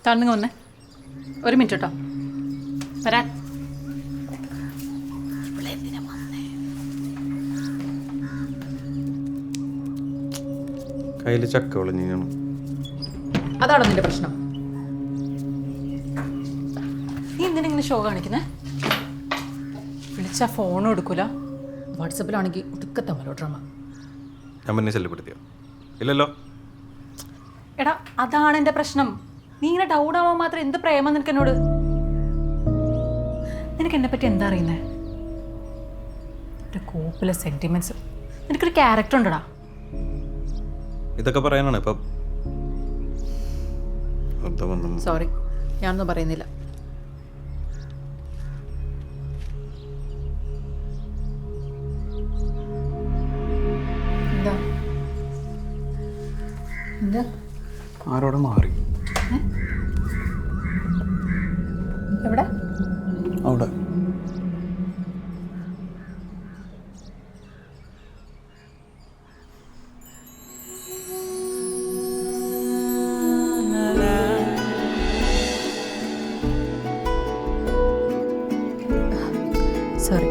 താഴ്ന്നു വന്നേ, ഒരു മിനിറ്റ് കേട്ടോ, വരാൻ. കയ്യിൽ ചക്ക വിളഞ്ഞാണ്. അതാണോ നിന്റെ പ്രശ്നം? നീ എന്തിനാ ഷോ കാണിക്കുന്നേ? വിളിച്ചാ ഫോണും എടുക്കൂല, വാട്സപ്പിലാണെങ്കിൽ ഒടുക്കത്തെ മലോഡ്രാമ. ഞാൻ പിന്നെ ശല്യപ്പെടുത്തിയോ? ഇല്ലല്ലോ. എടാ അതാണ് എൻ്റെ പ്രശ്നം. നീ ഇങ്ങനെ ഡൗൺ ആവാൻ മാത്രം എന്ത് പ്രേമം നിനക്ക് എന്നോട്? നിനക്ക് എന്നെ പറ്റി എന്താ അറിയുന്നേ? ഒരു കോപ്പിലെ സെന്റിമെന്റ്സ്. നിനക്കൊരു ക്യാരക്ടർ ഉണ്ടടാ. ഇതൊക്കെ പറയാനാണ് ഇപ്പം. സോറി, ഞാനൊന്നും പറയുന്നില്ല. എന്താ എന്താ ആരോടെ മാറി? എവിടെ? അവിടെ. സോറി.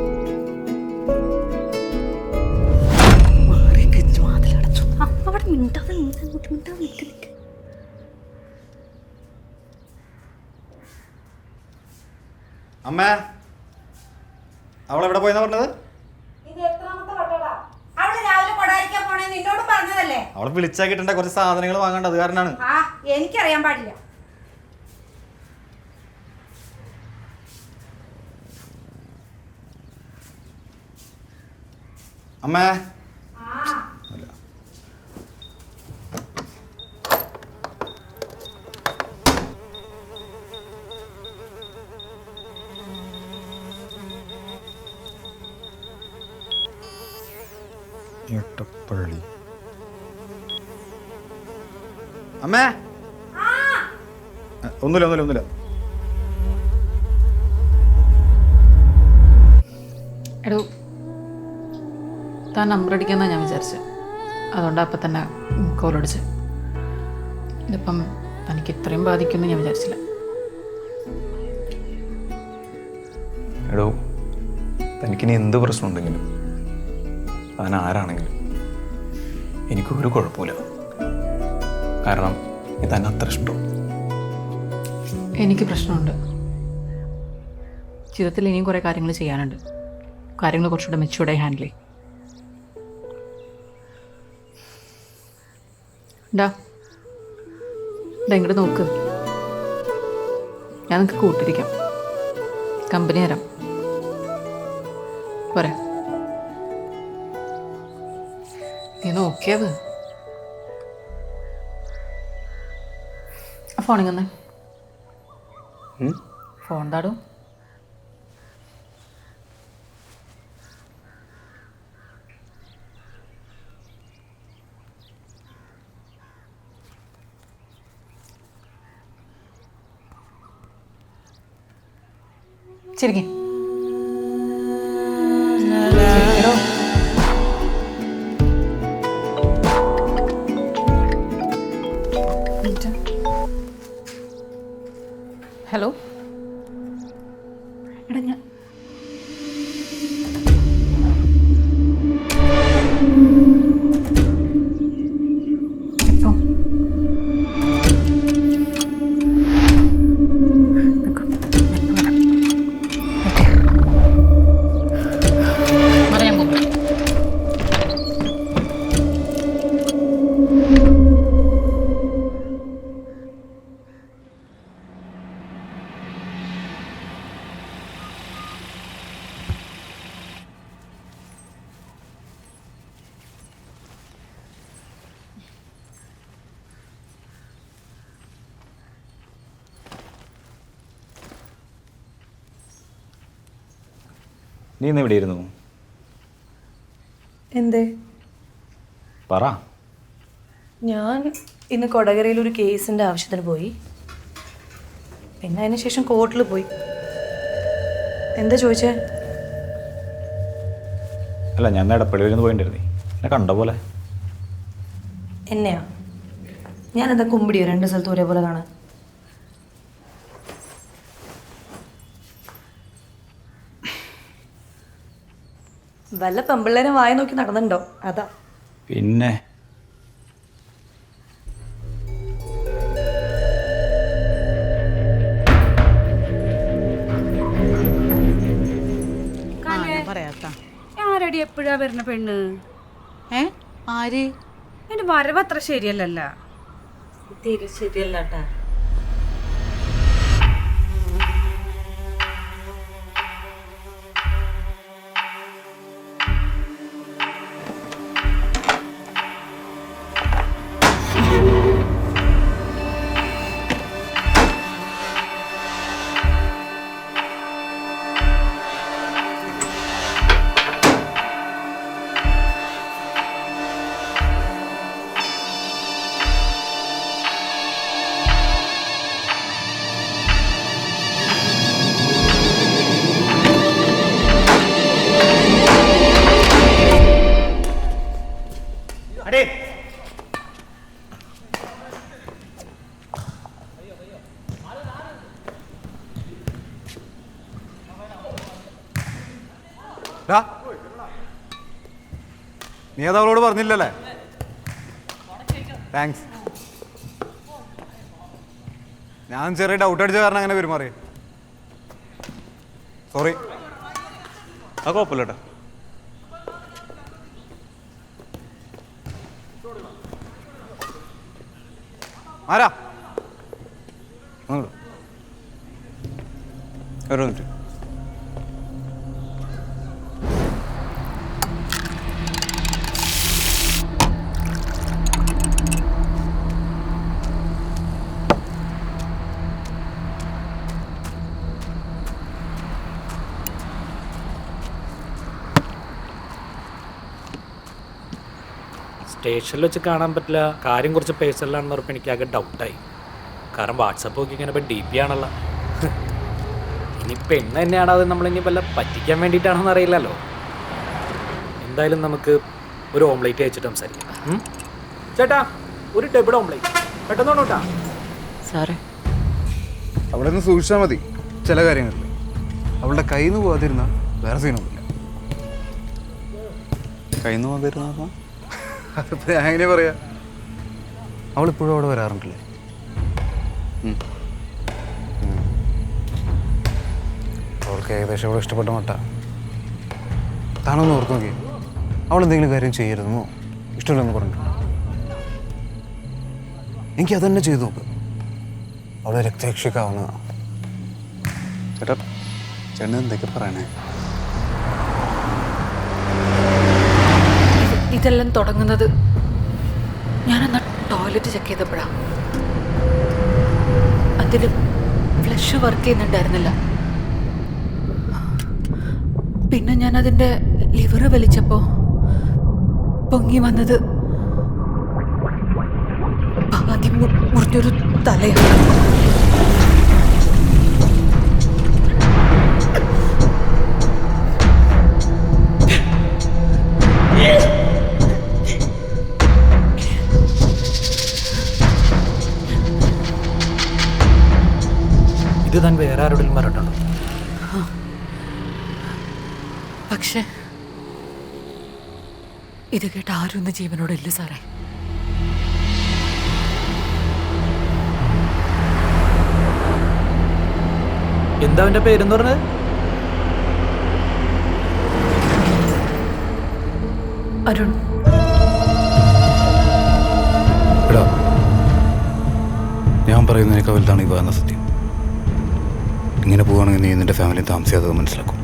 അവിടെ മിണ്ടാതെ നിൽക്ക്. അമ്മ, അവളെവിടെ പോയെന്നാ പറഞ്ഞത്? അവളെ വിളിച്ചാക്കിട്ടുണ്ട്, കുറച്ച് സാധനങ്ങൾ വാങ്ങണ്ട, അത് കാരണമാണ്. എനിക്കറിയാൻ പാടില്ല. അമ്മേ, എട്ടപ്പള്ളി. അമ്മേ, ഒന്നുമില്ല. എടോ, താൻ നമ്പർ അടിക്കാന്നാണ് ഞാൻ വിചാരിച്ചത്. അതുകൊണ്ടാണ് അപ്പം തന്നെ കോളടിച്ച്. ഇതിപ്പം തനിക്ക് ഇത്രയും ബാധിക്കുമെന്ന് ഞാൻ വിചാരിച്ചില്ല. എടോ, തനിക്കിനി എന്ത് പ്രശ്നമുണ്ടെങ്കിലും താൻ ആരാണെങ്കിലും എനിക്കൊരു കുഴപ്പമില്ല. കാരണം ഇത് തന്നെ അത്ര ഇഷ്ടം. എനിക്ക് പ്രശ്നമുണ്ട്. ജീവിതത്തിൽ ഇനിയും കുറേ കാര്യങ്ങൾ ചെയ്യാനുണ്ട്. കാര്യങ്ങൾ കുറച്ചുകൂടെ മെച്ചൂർഡായി ഹാൻഡിൽ ചെയ്യും. ഇങ്ങോട്ട് നോക്ക്, ഞാൻ നിങ്ങൾക്ക് കൂട്ടിരിക്കാം, കമ്പനി തരാം. പോരെ? നീ നോക്കിയത് ഫോണിങ്ങന്ന് ഫോൺ താടും. ചിരിക്കേ. ഹലോ, എടാ ഞാൻ എപ്പോ പറയാൻ പോകും. നീ ഇന്ന് എവിടെയായിരുന്നു? എന്തേ? പറ. ഞാൻ ഇന്ന് കൊടകരയിൽ ഒരു കേസിൻ്റെ ആവശ്യത്തിന് പോയി. പിന്നെ അതിന് ശേഷം കോർട്ടിൽ പോയി. എന്താ ചോദിച്ചേ? അല്ല, ഞാൻ എടപ്പള്ളി വരുന്ന് പോയിട്ടിരുന്നേ, എന്നെ കണ്ട പോലെ. എന്നെയാ? ഞാനെന്താ കുമ്പിടിയോ രണ്ട് സ്ഥലത്ത് ഒരേപോലെ കാണാൻ? വല്ല പെമ്പിള്ളേരും വായ നോക്കി നടന്നുണ്ടോ അതാ. പിന്നെ ആരടി എപ്പോഴാ വരുന്ന പെണ്ണ്? ആര്? എന്റെ വരവ് അത്ര ശരിയല്ലല്ല. തീരെ ശരിയല്ലാട്ടാ. നീ അത് അവളോട് പറഞ്ഞില്ലല്ലേ? താങ്ക്സ്. ഞാൻ ചെറിയ ഡൗട്ട് അടിച്ച കാരണം അങ്ങനെ പെരുമാറി. സോറി. ആ കുഴപ്പമില്ല കേട്ടോ. ആരാ? ഒരു മിനിറ്റ്. സ്റ്റേഷനിൽ വെച്ച് കാണാൻ പറ്റില്ല, കാര്യം കുറച്ച് പേഴ്സണലാണെന്ന് പറഞ്ഞപ്പോൾ എനിക്കാകെ ഡൗട്ടായി. കാരണം വാട്സപ്പ് ഒക്കെ ഇങ്ങനെ ഇപ്പോൾ DP ആണല്ലോ. ഇനി പെണ്ണ് തന്നെയാണോ അത് നമ്മളിനി വല്ല പറ്റിക്കാൻ വേണ്ടിയിട്ടാണെന്ന് അറിയില്ലല്ലോ. എന്തായാലും നമുക്ക് ഒരു ഓംലേറ്റ് അയച്ചിട്ട് സംസാരിക്കാം. ചേട്ടാ ഒരു ഡബിൾ ഓംലേറ്റ് പെട്ടെന്ന് കേട്ടാ. സാറേ, അവിടെ നിന്ന് സൂക്ഷിച്ചാൽ മതി ചില കാര്യങ്ങളിൽ. അവളുടെ കയ്യിൽ നിന്ന് പോകാതിരുന്ന വേറെ സീനൊന്നുമില്ല. കയ്യിൽ നിന്ന് വന്നിരുന്ന അതിപ്പോൾ ഞാൻ എങ്ങനെ പറയാ? അവളിപ്പോഴും അവിടെ വരാറുണ്ടല്ലേ? അവൾക്ക് ഏകദേശം അവളെ ഇഷ്ടപ്പെട്ട മട്ട. താനൊന്ന് ഓർത്ത് നോക്കി, അവളെന്തെങ്കിലും കാര്യം ചെയ്യരുതെന്നോ ഇഷ്ടമില്ലെന്ന് പറഞ്ഞിട്ടുണ്ടോ? എനിക്ക് അതന്നെ ചെയ്തു നോക്ക്. അവളെ രക്തരക്ഷിക്കാവുന്നതാണ്. ചേട്ടാ ചേട്ടൻ എന്തൊക്കെ പറയണേ? ഇതെല്ലാം തുടങ്ങുന്നത് ഞാനെന്നാ ടോയ്ലറ്റ് ചെക്ക് ചെയ്തപ്പോഴാണ്. അതിൽ ഫ്ലഷ് വർക്ക് ചെയ്യുന്നുണ്ടായിരുന്നില്ല. പിന്നെ ഞാൻ അതിൻ്റെ ലിവർ വലിച്ചപ്പോൾ പൊങ്ങി വന്നത് ആദ്യം മുറിഞ്ഞൊരു തലയാണ്. ഇത് താൻ വേറെ ആരോടെങ്കിലും പറഞ്ഞിട്ടുണ്ടോ? പക്ഷേ ഇത് കേട്ട് ആരും ഇന്ന് ജീവനോടില്ല സാറേ. എന്താ അവൻ്റെ പേരെന്ന് പറഞ്ഞത്? അരുൺ. എടാ, ഞാൻ പറയുന്നതിനേക്കാൾ വലുതാണ് ഈ പറയുന്ന സത്യം. ഇങ്ങനെ പോവുകയാണെങ്കിൽ നീ നിന്റെ ഫാമിലി താമസിയാതെ മനസ്സിലാക്കും.